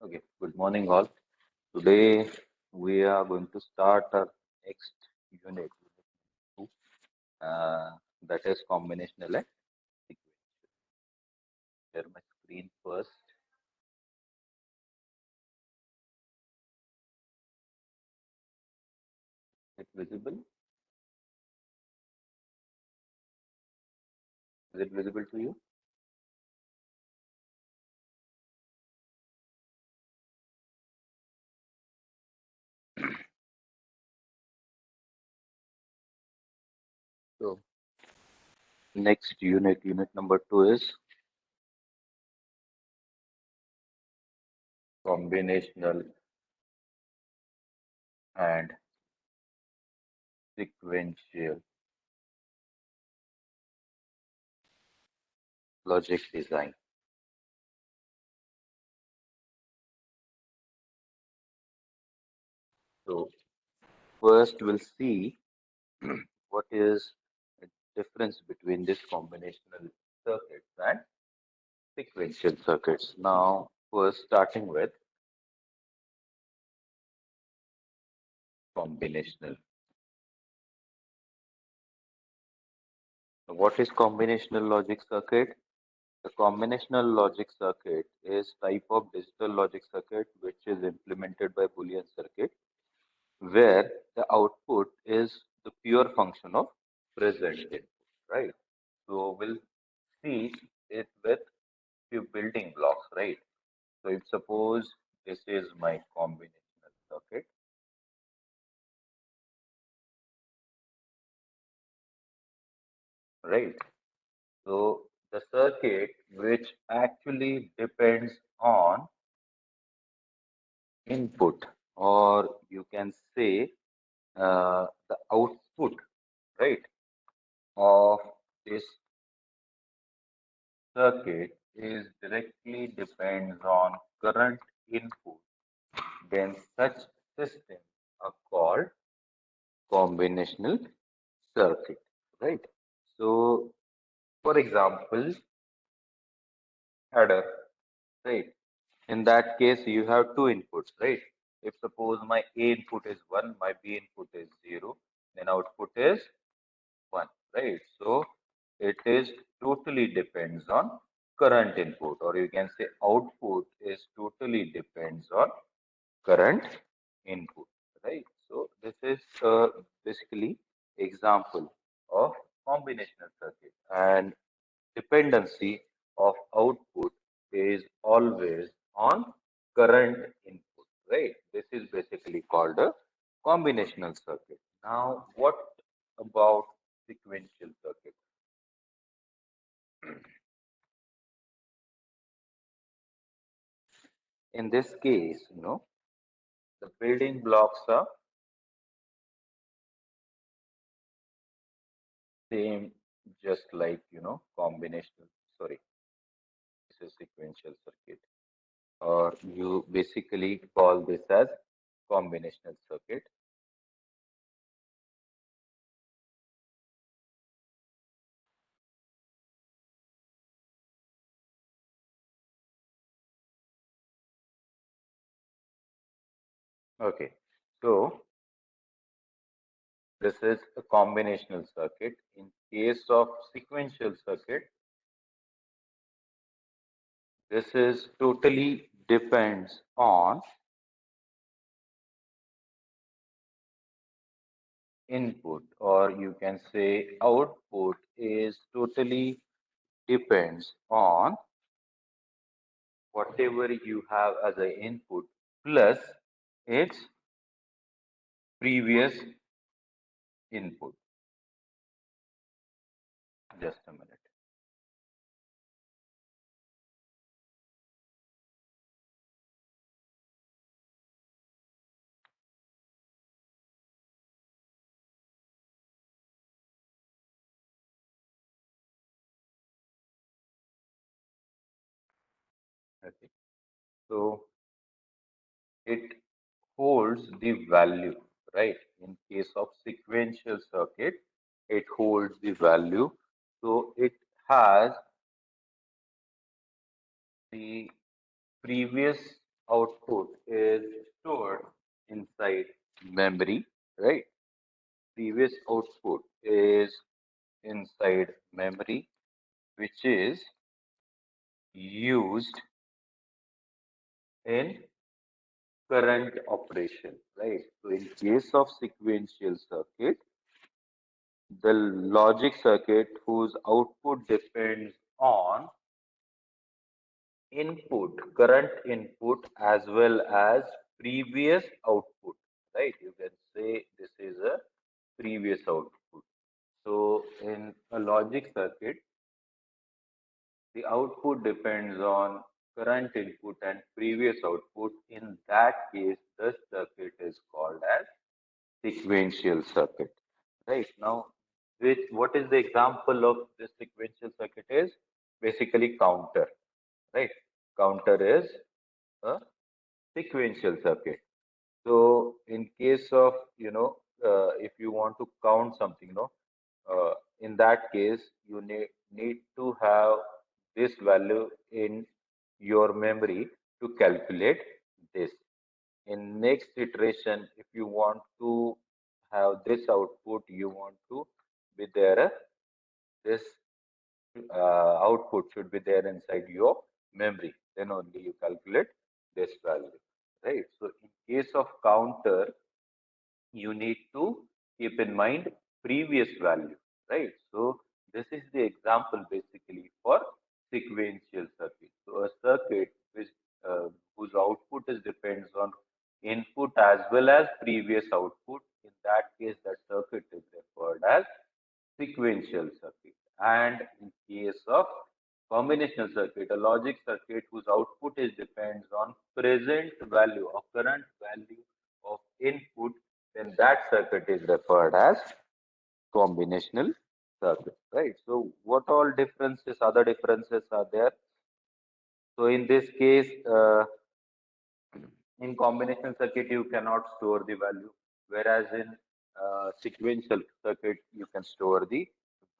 Okay, good morning all. Today we are going to start our next unit, two, that is combinational and sequential. Share my screen first. Is it visible? Is it visible to you? So next unit number two is combinational and sequential logic design. So first we'll see what is the difference between this combinational circuits and sequential circuits. Now, first starting with combinational. What is combinational logic circuit? The combinational logic circuit is type of digital logic circuit which is implemented by Boolean circuit where the output is the pure function of present input, right? So we'll see it with few building blocks, right? So if suppose this is my combinational circuit, right? So the circuit which actually depends on input, or you can say the output, right, of this circuit is directly depends on current input, then such systems are called combinational circuit, right? So, for example, adder, right? In that case, you have two inputs, right? If suppose my A input is 1, my B input is 0, then output is 1, right? So it is totally depends on current input, or you can say output is totally depends on current input, right? So this is basically example of combinational circuit, and dependency of output is always on current input, right? This is basically called a combinational circuit. Now, what about sequential circuit? In this case, the building blocks are same, just like, combinational, sorry, this is sequential circuit, or you basically call this as combinational circuit. Okay, so this is a combinational circuit. In case of sequential circuit, this is totally depends on input, or you can say output is totally depends on whatever you have as an input plus its previous input. Just a minute. Okay. So it holds the value, right? In case of sequential circuit, it holds the value. So it has the previous output is stored inside memory, right? Previous output is inside memory, which is used in current operation, right? So in case of sequential circuit, the logic circuit whose output depends on input, current input as well as previous output, right? You can say this is a previous output. So in a logic circuit, the output depends on current input and previous output. In that case, the circuit is called as sequential circuit. Right now, what is the example of this sequential circuit is basically counter. Right, counter is a sequential circuit. So in case of if you want to count something, in that case you need to have this value in your memory to calculate this. In next iteration, if you want to have this output, you want to be there. This output should be there inside your memory. Then only you calculate this value, right? So in case of counter, you need to keep in mind previous value, right? So this is the example basically for sequential circuit. So a circuit which whose output is depends on input as well as previous output. In that case, that circuit is referred as sequential circuit. And in case of combinational circuit, a logic circuit whose output is depends on present value or current value of input, then that circuit is referred as combinational circuit, right? So what all differences, other differences are there? So in this case, in combinational circuit, you cannot store the value, whereas in sequential circuit, you can store the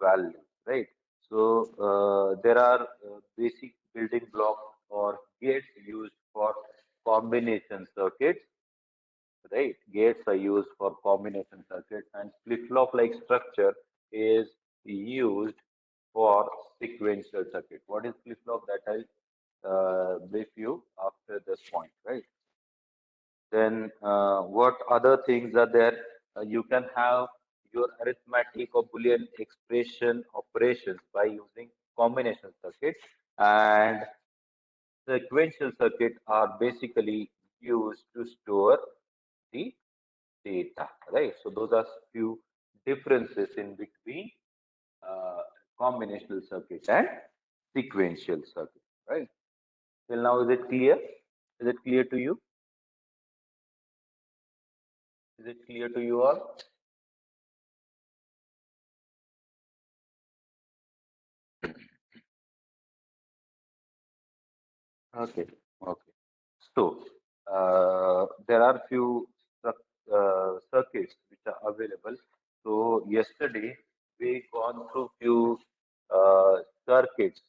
value, right? So there are basic building blocks or gates used for combination circuits, right? Gates are used for combination circuits, and flip-flop like structure is used for sequential circuit. What is flip-flop? That I'll brief you after this point, right? Then what other things are there? You can have your arithmetic or Boolean expression operations by using combination circuit, and sequential circuit are basically used to store the data, right? So those are few differences in between uh, combinational circuit and sequential circuit, right? Till now, is it clear? Is it clear to you? Is it clear to you all? Okay, okay. So there are few circuits which are available. So yesterday we gone through few circuits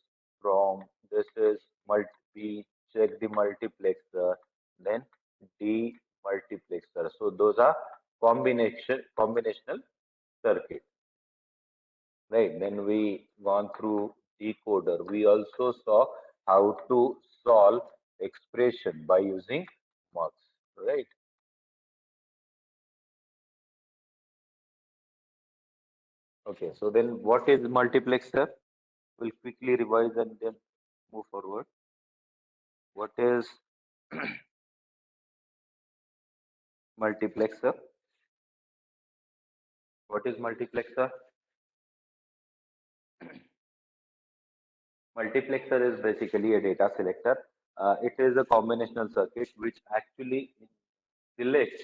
from this is multi check the multiplexer, then demultiplexer. So those are combinational circuit, right? Then we gone through decoder. We also saw how to solve expression by using mux, right? Okay, so then what is multiplexer? We'll quickly revise and then move forward. What is multiplexer? What is multiplexer? Multiplexer is basically a data selector. It is a combinational circuit which actually selects,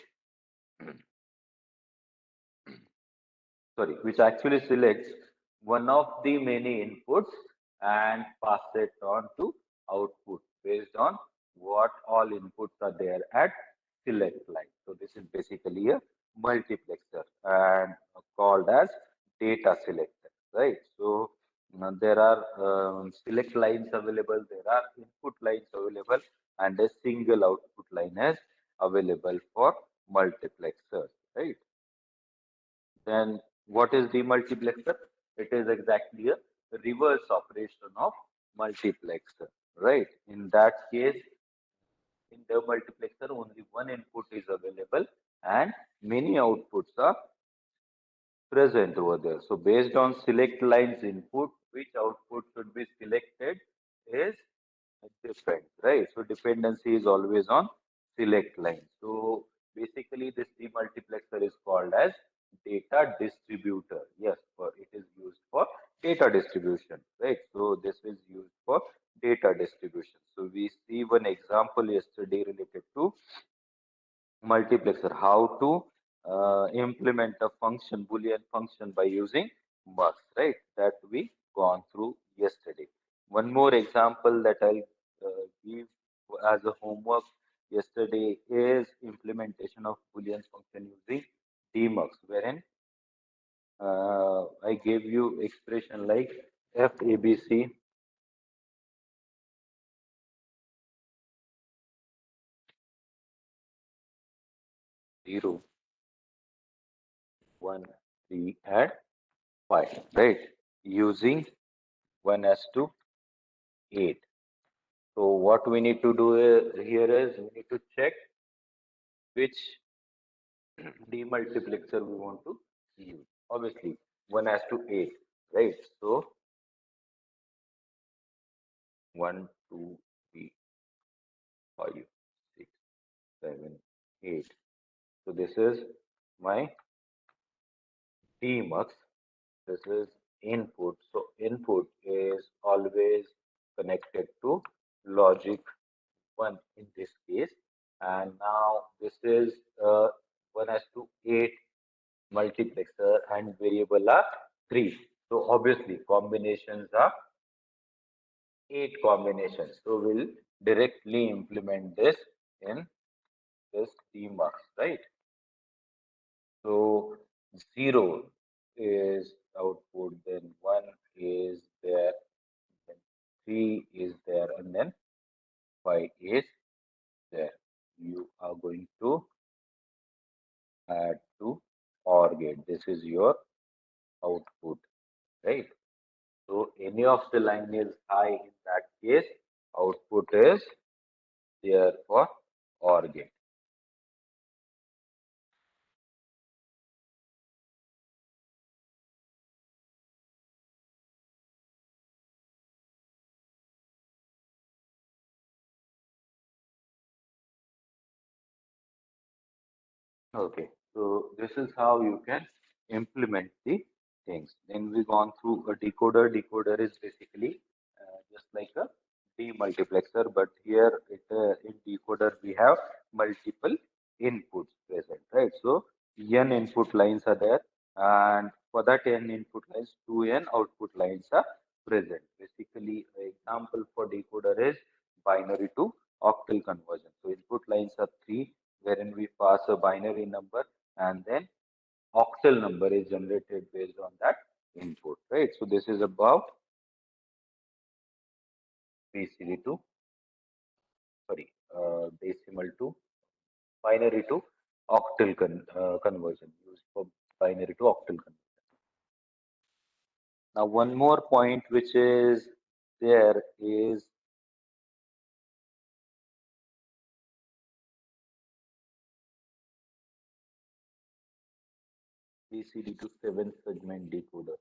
sorry, which actually selects one of the many inputs and pass it on to output based on what all inputs are there at select line. So this is basically a multiplexer and called as data selector, right? So there are select lines available, there are input lines available, and a single output line is available for multiplexers, right? Then what is demultiplexer? It is exactly a reverse operation of multiplexer, right? In that case, in the multiplexer, only one input is available and many outputs are present over there. So based on select lines input, which output should be selected is different, right? So dependency is always on select line. So basically this demultiplexer is called as data distributor. Yes, for it is used for data distribution, right? So this is used for data distribution. So we see one example yesterday related to multiplexer, how to implement a function, Boolean function by using mux, right? That we gone through yesterday. One more example that I'll give as a homework yesterday is implementation of Boolean function using DMux, wherein I gave you expression like f ABC 0, 1, 3, and 5, right? Using 1 as to 8. So what we need to do here is we need to check which demultiplexer we want to use. Obviously, 1 has to 8, right? So 1, 2, 3, 5, 6, 7, 8. So this is my demux. This is input. So input is always connected to logic 1 in this case. And now this is 1 has to 8 multiplexer and variable are 3. So obviously combinations are 8 combinations. So we'll directly implement this in this DMux, right? So 0 is output, then 1 is there, then 3 is there, and then 5 is there. You are going to add to OR gate. This is your output, right? So any of the line is high in that case, output is there for OR gate. Okay, so this is how you can implement the things. Then we gone through a decoder. Decoder is basically just like a demultiplexer, but here in decoder we have multiple inputs present, right? So n input lines are there, and for that n input lines, 2n output lines are present. Basically, an example for decoder is binary to octal conversion. So input lines are 3, wherein we pass a binary number and then octal number is generated based on that input, right? So this is about BCD to, sorry, decimal to binary to octal conversion, used for binary to octal conversion. Now, one more point which is there is BCD to 7 segment decoder.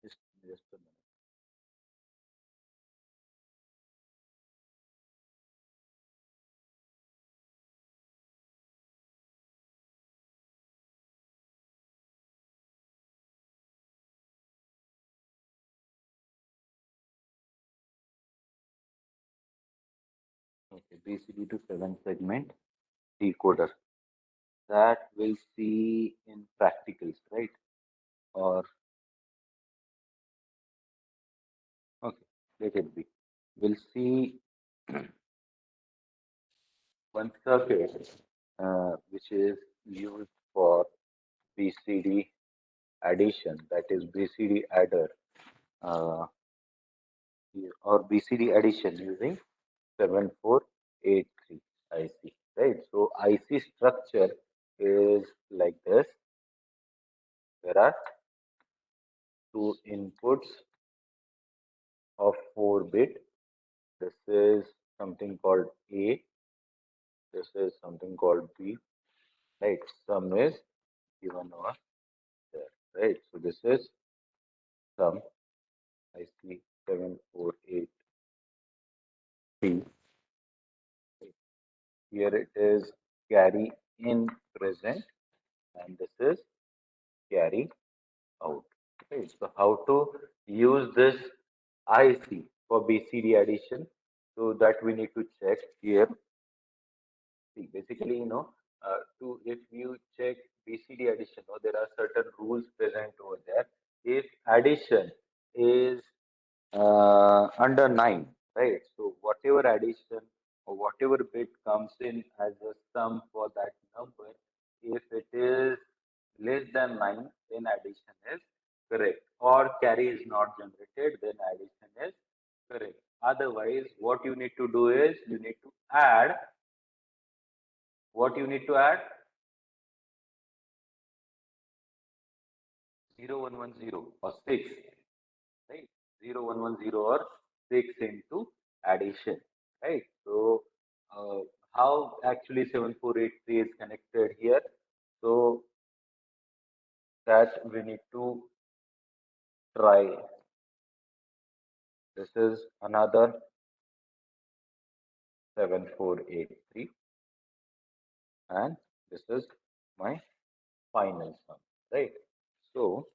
Just a minute. Okay, BCD to 7 segment decoder that we'll see in practicals, right? Or okay, let it be. We'll see one circuit which is used for BCD addition, that is BCD adder. Uh, or BCD addition using 7483 IC, right? So IC structure is like this. There are two inputs of 4-bit. This is something called A. This is something called B, right? Sum is given over there, right? So this is sum IC 7483. Here it is carry in present, and this is carry out. Okay, so how to use this IC for BCD addition? So that we need to check here. See, basically, to if you check BCD addition, there are certain rules present over there. If addition is under 9, right? So whatever addition or whatever bit comes in as a sum for that number, if it is less than 9, then addition is correct. Or carry is not generated, then addition is correct. Otherwise, what you need to do is you need to add. What you need to add? 0110 or 6, right? 0110 or 6 into addition, right? So, uh, how actually 7483 is connected here? So, that we need to try. This is another 7483, and this is my final sum, right? So,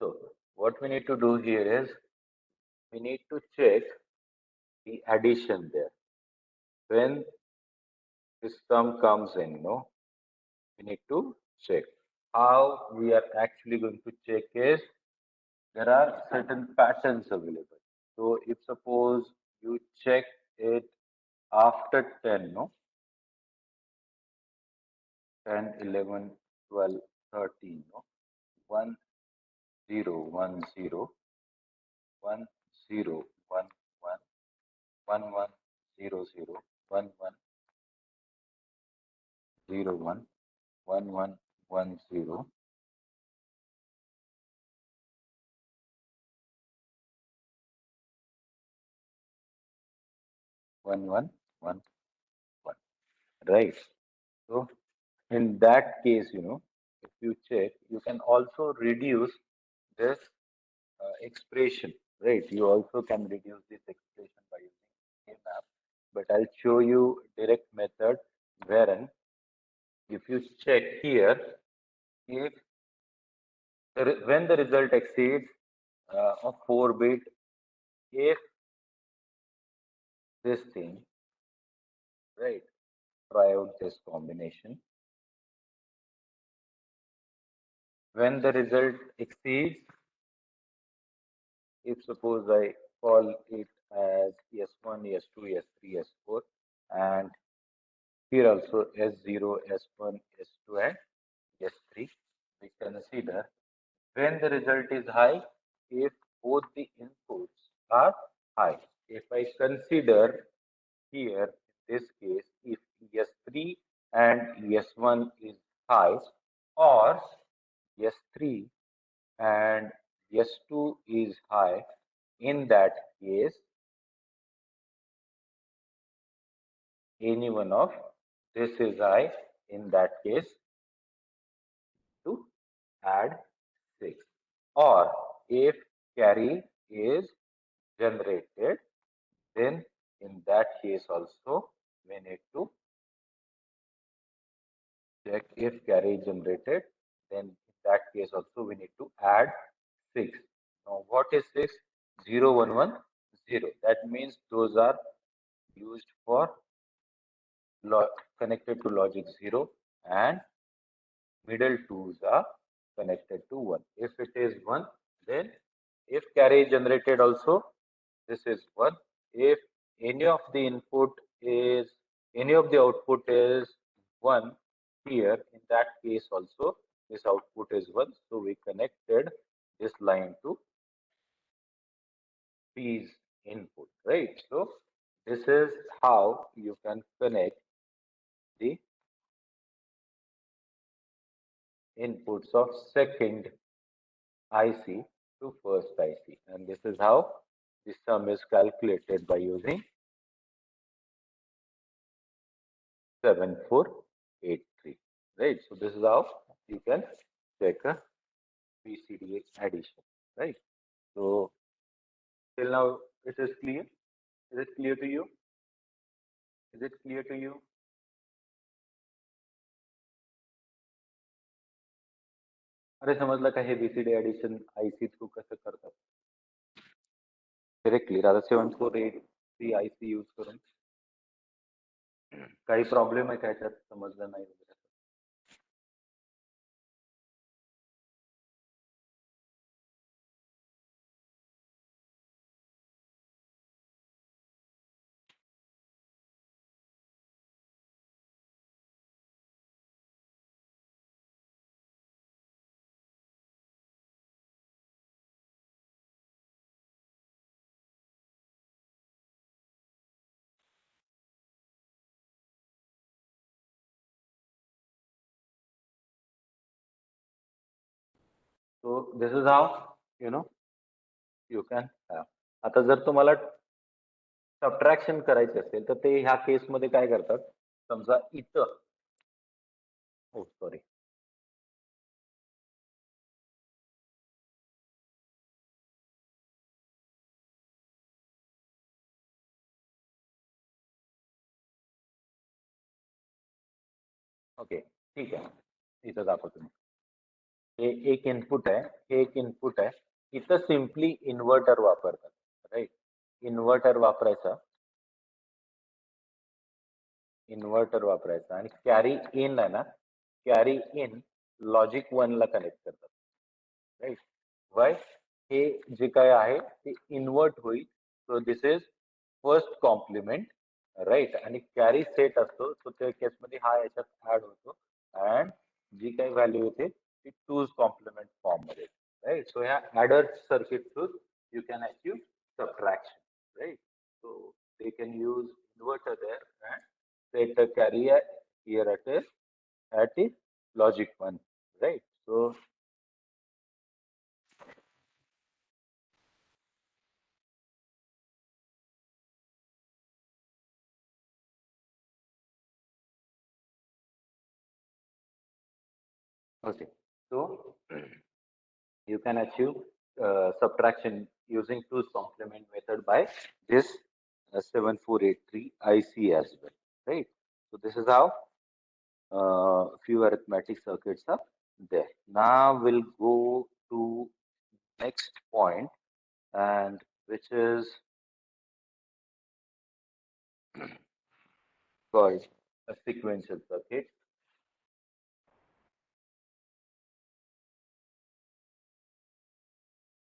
so what we need to do here is we need to check the addition there. When this sum comes in, we need to check. How we are actually going to check is there are certain patterns available. So if suppose you check it after 10, 10, 11, 12, 13, 1, 0, 1, 0, 1, 0, 1, 1, 1, 1, 0, 0, 1, 1, 0, 1, 1, 1, 1, 0, 1, 1, 1, 1, right? So in that case, if you check, you can also reduce this expression, right? You also can reduce this expression by using a map, but I'll show you direct method wherein if you check here, if when the result exceeds a 4-bit, if this thing, right, try out this combination. When the result exceeds, if suppose I call it as S1, S2, S3, S4, and here also S0, S1, S2, and S3, we consider when the result is high, if both the inputs are high. If I consider here, in this case, if S3 and S1 is high, or S3 and S2 is high, in that case, any one of this is high, in that case, to add 6. Or if carry is generated, then in that case also we need to check if carry is generated, then in that case also we need to add 6. Now what is 6? 0, 1, 1, 0. That means those are used for connected to logic 0, and middle twos are connected to 1. If it is 1, then if carry is generated also, this is 1. If any of the input is any of the output is 1 here, in that case also this output is 1. So we connected this line to P's input, right? So this is how you can connect the inputs of second IC to first IC. And this is how the sum is calculated by using 7483, right? So this is how you can check a BCD addition, right? So till now it is clear. Is it clear to you? Is it clear to you? अरे समजलं का हे BCD addition आयसी through कसं करतात? Directly Radha 7483 आयसी use करून काही problem आहे का याच्यात? समजलं नाही वगैरे? So this is how you can have. आता जर तुम्हाला सबट्रॅक्शन करायचे असेल तर ते ह्या केसमध्ये काय करतात? समजा इथं सॉरी ओके ठीक आहे इथं दाखवतो मी हे एक इनपुट आहे हे एक इनपुट आहे इथं सिम्पली इन्व्हर्टर वापरतात राईट इन्व्हर्टर वापरायचा आणि कॅरी इन आहे ना कॅरी इन लॉजिक 1 ला कनेक्ट करतात राईट वाय हे जे काय आहे ते इन्व्हर्ट होईल so this is first complement right आणि कॅरी सेट असतो सो त्या केसमध्ये हा याच्यात ऍड होतो अँड जी काही व्हॅल्यू येते ती टूज कॉम्प्लिमेंट फॉर्म मध्ये राईट सो ह्या adder circuit through you can achieve subtraction right so they can use inverter there and set the carrier here at the logic 1 right so okay so you can achieve subtraction using two's complement method by this 7483 IC as well right so this is how few arithmetic circuits are there now we'll go to next point and which is called a sequential circuit.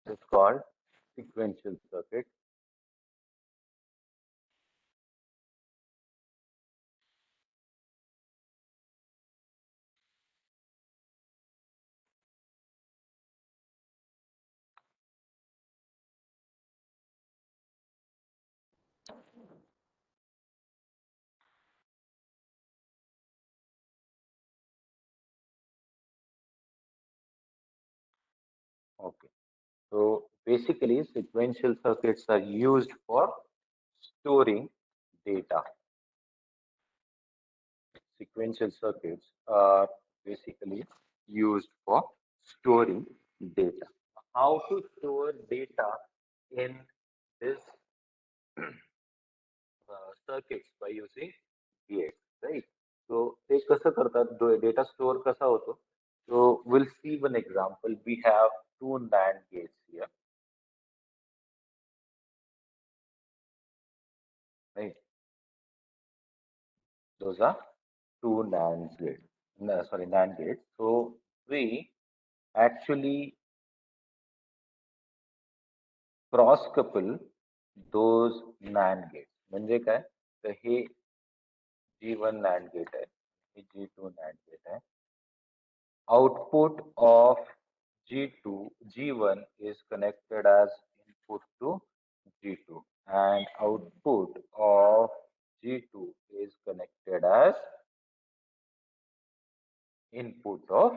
It's called sequential circuit. Okay. So basically, sequential circuits are used for storing data. Sequential circuits are basically used for storing data. How to store data in this circuits by using gates, right? So they कसं करतात data store कसा होतो? So we'll see one example. We have two NAND gates here, right? Those are two NAND gates. No, sorry, NAND gates. So we actually cross couple those NAND gates म्हणजे काय तर हे G1 NAND gate है, ये G2 NAND gate है. Output of G2, G1 is connected as input to G2 and output of G2 is connected as input of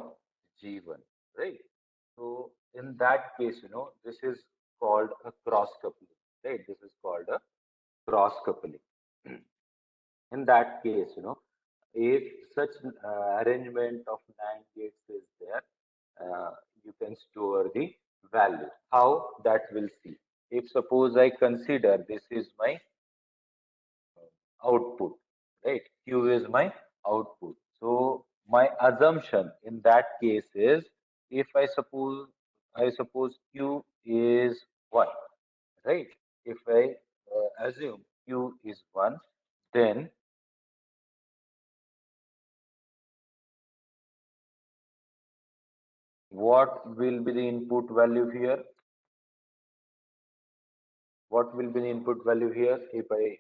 G1, right? So in that case, this is called a cross coupling, right? This is called a cross coupling. In that case, if such arrangement of NAND gates is there, you can store the value. How that we'll see. If suppose I consider this is my output, right? Q is my output. So my assumption in that case is if I suppose Q is 1, right? If I assume Q is 1, then what will be the input value here? What will be the input value here if I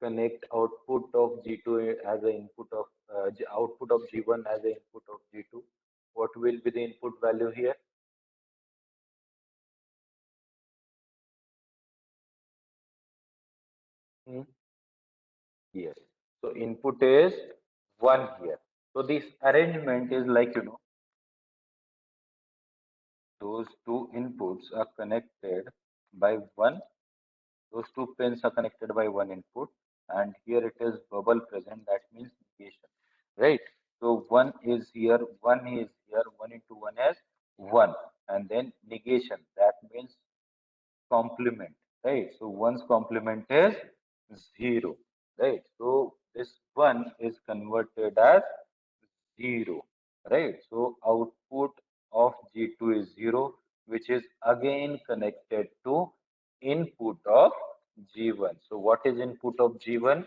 connect output of G2 as an input of output of G1 as an input of G2? What will be the input value here? Hmm? Yes. So input is 1 here. So this arrangement is like, those two inputs are connected by one. Those two pins are connected by one input, and here it is bubble present. That means negation, right? So one is here, one is here, one into one is one, and then negation. That means complement, right? So one's complement is zero, right? So this one is converted as zero, right? So output of G2 is zero, which is again connected to input of G1. So what is input of G1?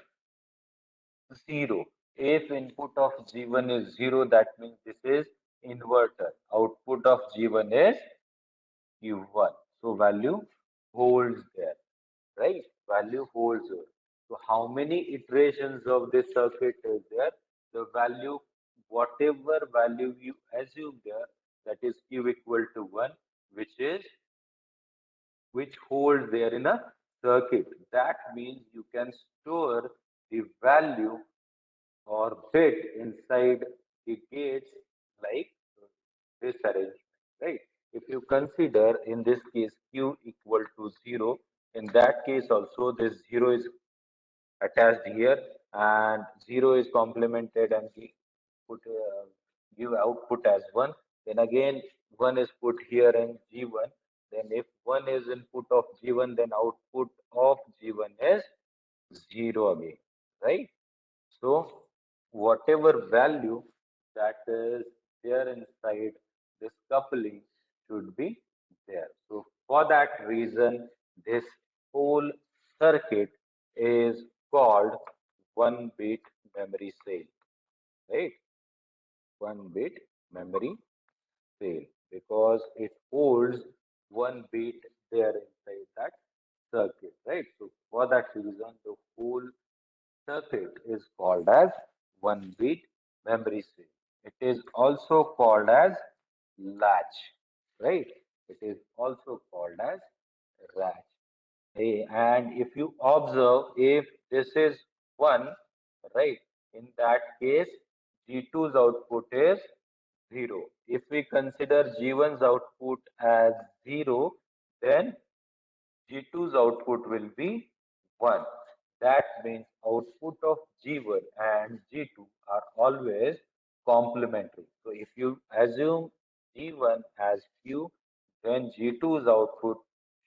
Zero. If input of G1 is zero, that means this is inverter. Output of G1 is Q1. So value holds there, right? Value holds there. So how many iterations of this circuit is there? The value, whatever value you assume there, that is Q equal to 1, which holds there in a circuit. That means you can store the value or bit inside the gates like this arrangement, right? If you consider in this case Q equal to 0, in that case also this 0 is attached here and 0 is complemented and put give output as 1. Then again 1 is put here in G1. Then if 1 is input of G1, then output of G1 is 0 again, right? So whatever value that is there inside this coupling should be there. So for that reason, this whole circuit is called one bit memory cell, right? One bit memory cell because it holds one bit there inside that circuit, right? So for that reason, the whole circuit is called as one bit memory cell. It is also called as latch, right? It is also called as latch. And if you observe, if this is 1, right, in that case, G2's output is 0. If we consider G1's output as 0, then G2's output will be 1. That means output of G1 and G2 are always complementary. So if you assume G1 as Q, then G2's output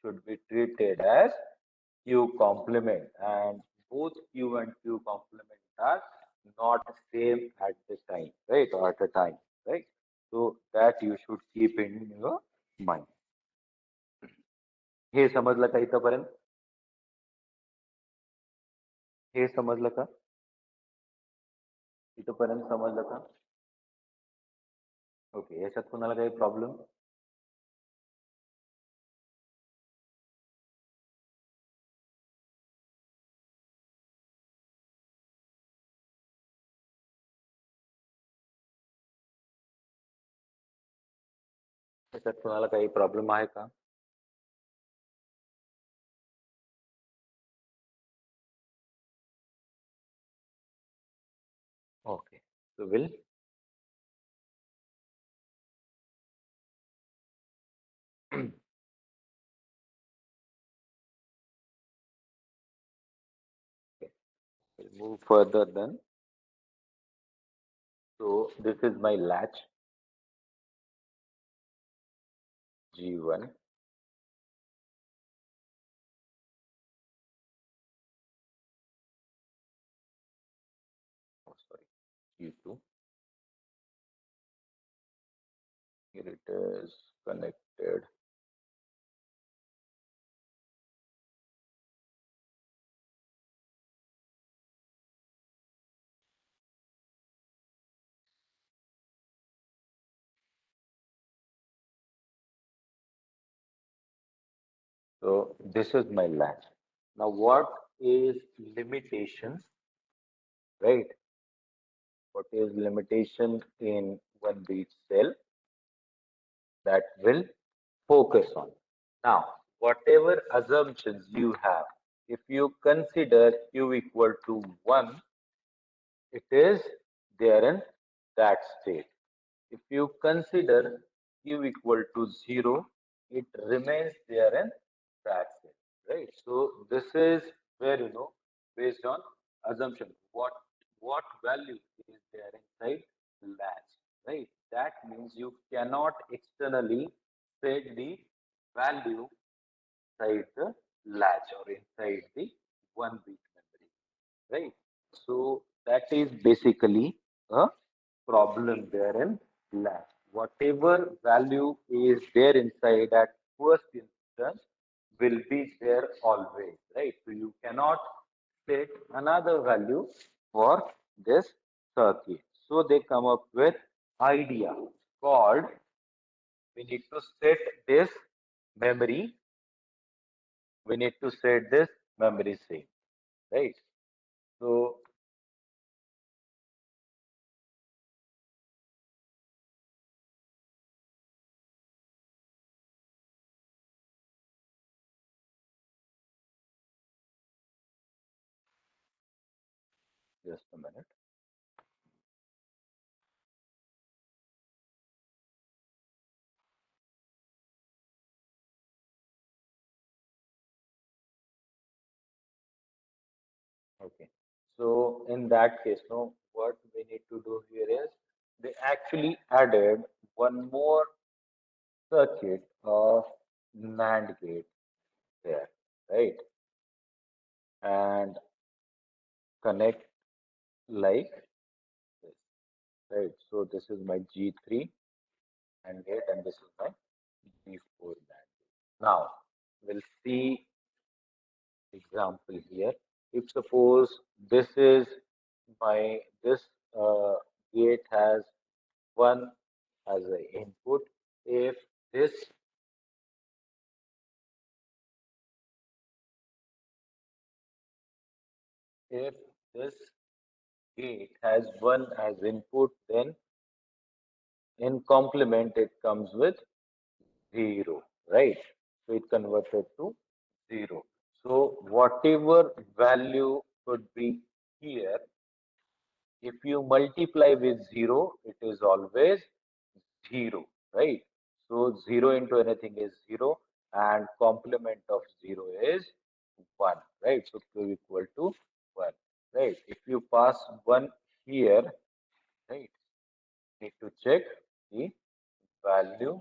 should be treated as Q complement, and both Q and Q complement are not same at the time, right? Or at a time, right? So that you should keep in your mind. हे समजलं का इथपर्यंत? हे समजलं का? इथपर्यंत समजलं का? Okay. याच्यात कुणाला काही प्रॉब्लेम? त्याच्यात कोणाला काही प्रॉब्लेम आहे का? Okay, so we'll move further then. So this is my latch G1. Oh, sorry, G2. Here it is connected. So this is my latch. Now what is limitation, right? What is limitation in one beat cell that will focus on? Now, whatever assumptions you have, if you consider Q equal to 1, it is there in that state. If you consider Q equal to 0, it remains there in that state, right? So this is where, based on assumption, what value is there inside latch, right? That means you cannot externally set the value inside the latch or inside the one bit memory, right? So that is basically a problem there in latch. Whatever value is there inside at first instance will be there always, right? So you cannot set another value for this circuit. So they come up with idea called we need to set this memory, we need to set this memory same, right? So just a minute. Okay. So in that case, no, what we need to do here is they actually added one more circuit of NAND gate there, right? And connect like this, right? So this is my G3 NAND gate and this is my G4 NAND gate. Now we'll see example here. If suppose this is this uh, gate has one as an input, if this if this gate has one as input, then in complement it comes with 0, right? So it converted to 0. So whatever value could be here, if you multiply with 0, it is always 0, right? So 0 into anything is 0 and complement of 0 is 1, right? So Q equal to 1, right? If you pass 1 here, right, need to check the value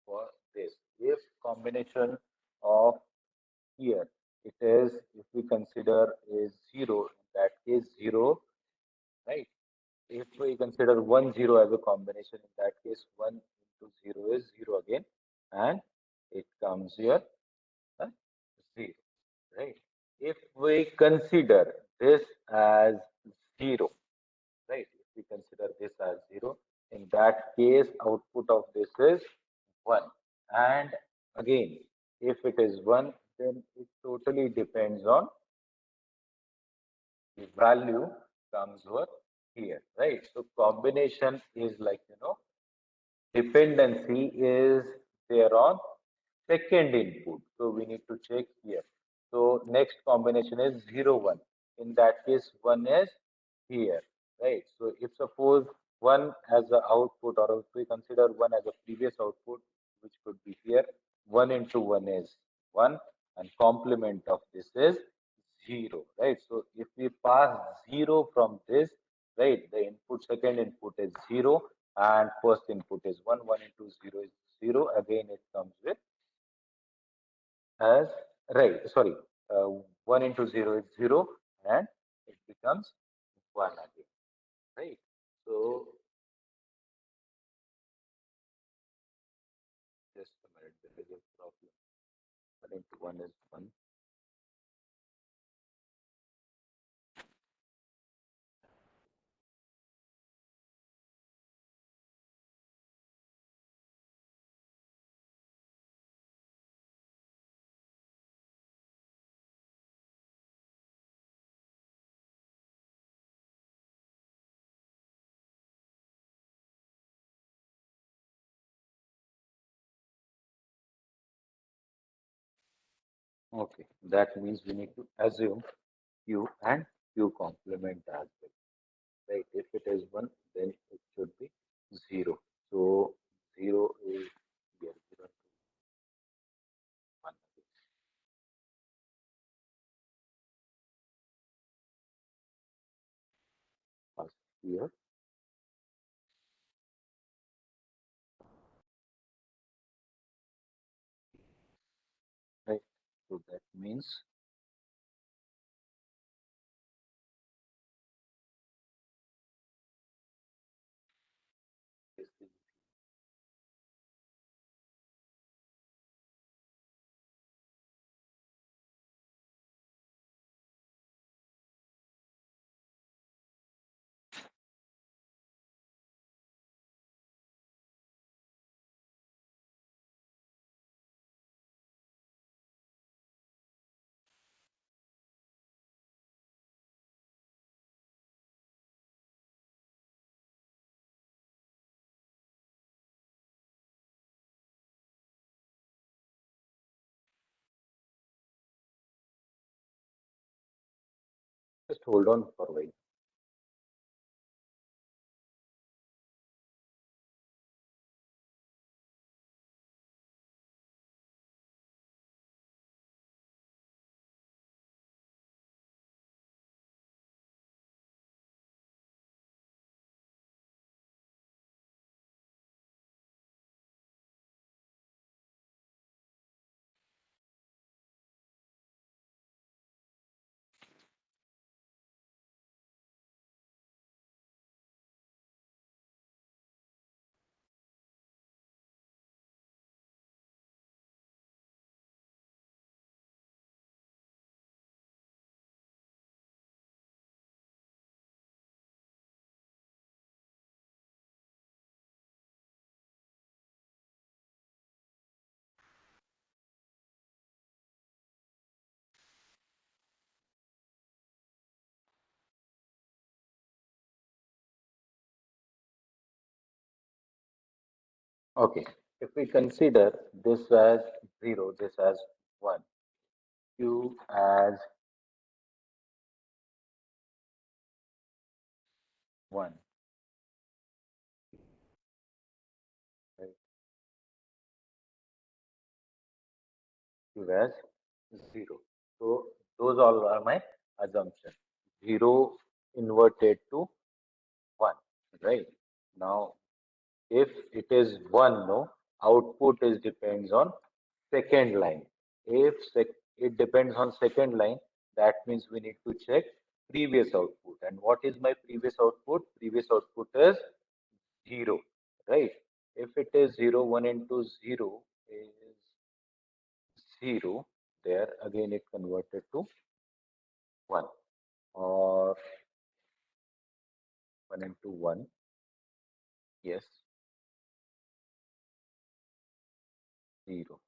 for this. If combination of here, it is, if we consider is 0, in that case 0, right? If we consider 1 0 as a combination, in that case 1 into 0 is 0 again, and it comes here 0, right? If we consider this as 0, right? If we consider this as 0, in that case output of this is 1. And again, if it is 1, then it totally depends on the value comes over here, right? So combination is like, dependency is there on second input. So we need to check here. So next combination is 0, 1. In that case, 1 is here, right? So if suppose 1 as the output, or if we consider 1 as a previous output, which could be here, 1 into 1 is 1, and complement of this is 0, right? So if we pass 0 from this, right, the input, second input is 0, and first input is 1. 1 into 0 is 0. Again, it comes with as, right, sorry, uh, 1 into 0 is 0, and it becomes 1 again, right? So just a minute, there is a problem. 1 into 1 is 1. Okay, that means we need to assume q and q complement as well, right? If it is 1, then it should be 0. So 0 is here, 0 to 1 first here, right? So that means this is just hold on for a while. Okay, if we consider this as 0, this as 1, q as 1, right? Q as 0. So those all are my assumptions. 0 inverted to 1, right? Now, if it is 1, no, output is depends on second line. If it depends on second line, that means we need to check previous output. And what is my previous output? Previous output is 0, right? If it is 0, 1 into 0 is 0. There again it converted to 1, or 1 into 1. Yes, 0.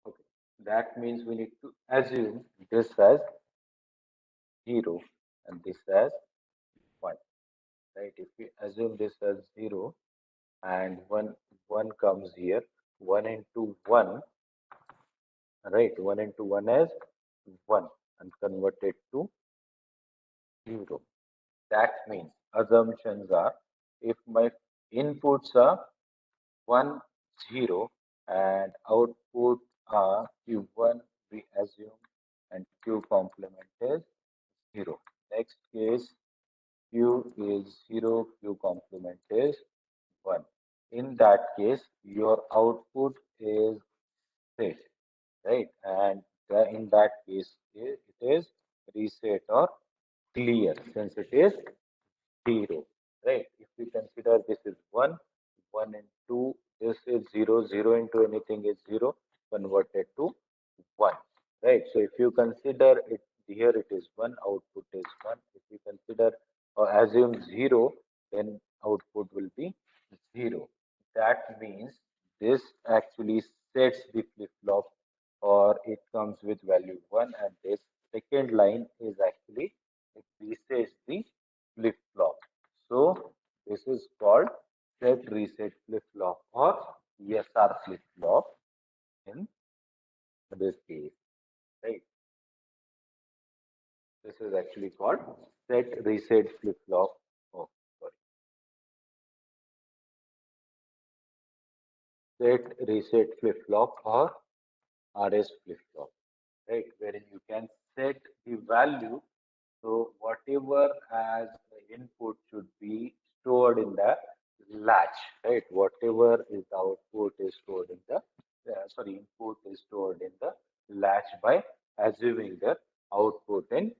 Okay. That means we need to assume this as 0 and this as 1, right? If we assume this as 0 and 1 comes here, 1 into 1, right? 1 into 1 is 1 and convert it to 0. That means assumptions are if my inputs are 1, 0 and output are Q1 we assume and Q complement is 0. Next case Q is 0, Q complement is 1. In that case, your output is set, right? And in that case, it is reset or clear since it is 0, right? If we consider this is 1, 1 into this is 0, 0 into anything is 0, converted to 1, right? So if you consider it here, it is 1, output is 1. If you consider or assume 0, then output will be 0. That means this actually sets the flip-flop or it comes with value 1 and this second line is actually it resets the flip-flop. So this is called set reset flip-flop or ESR flip-flop in this case, right? This is actually called set reset flip-flop. Oh, sorry. Set reset flip-flop or RS flip-flop, right? Wherein you can set the value. So whatever as the input should be stored in the latch, right? Whatever is the output is stored in the input is stored in the latch by assuming the output in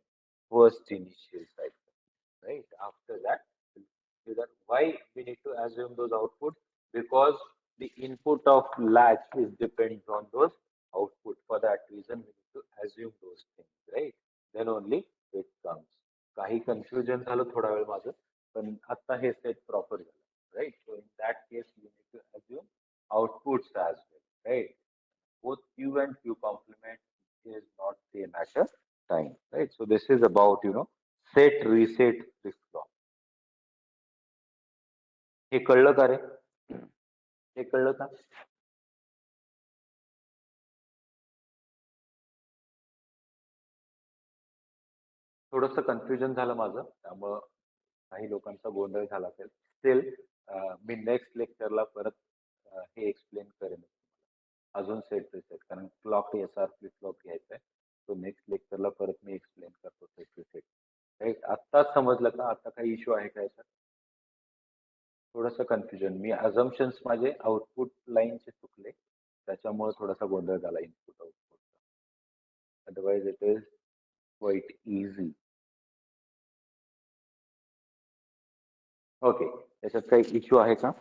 first initial cycle, right? After that, why we need to assume those outputs? Because the input of latch is depends on those output. For that reason, we need to assume those things, right? Then only it comes. काही confusion झालं थोडा वेळ माझं पण आता हे set proper झालं right so in that case you need to assume outputs as well, right? Both Q and Q complement is not same at a time, right? So this is about set reset flip flop. हे कळलं का रे? हे कळलं का? थोडंसं confusion झालं माझं त्यामुळं काही लोकांचा गोंधळ झाला असेल स्टील मी नेक्स्ट लेक्चरला परत हे एक्सप्लेन करेन अजून सेट रिसेट कारण clock S R flip flop घ्यायचा आहे तो नेक्स्ट लेक्चरला परत मी एक्सप्लेन करतो सेट रिसेट राईट आत्ताच समजलं का आता काही इश्यू आहे का याच्यात थोडंसं कन्फ्युजन मी अझम्पशन्स माझे आउटपुट लाईनचे चुकले त्याच्यामुळे थोडासा गोंधळ झाला इनपुट आउटपुटचा otherwise it is quite easy okay त्याच्यात काही इश्यू आहे का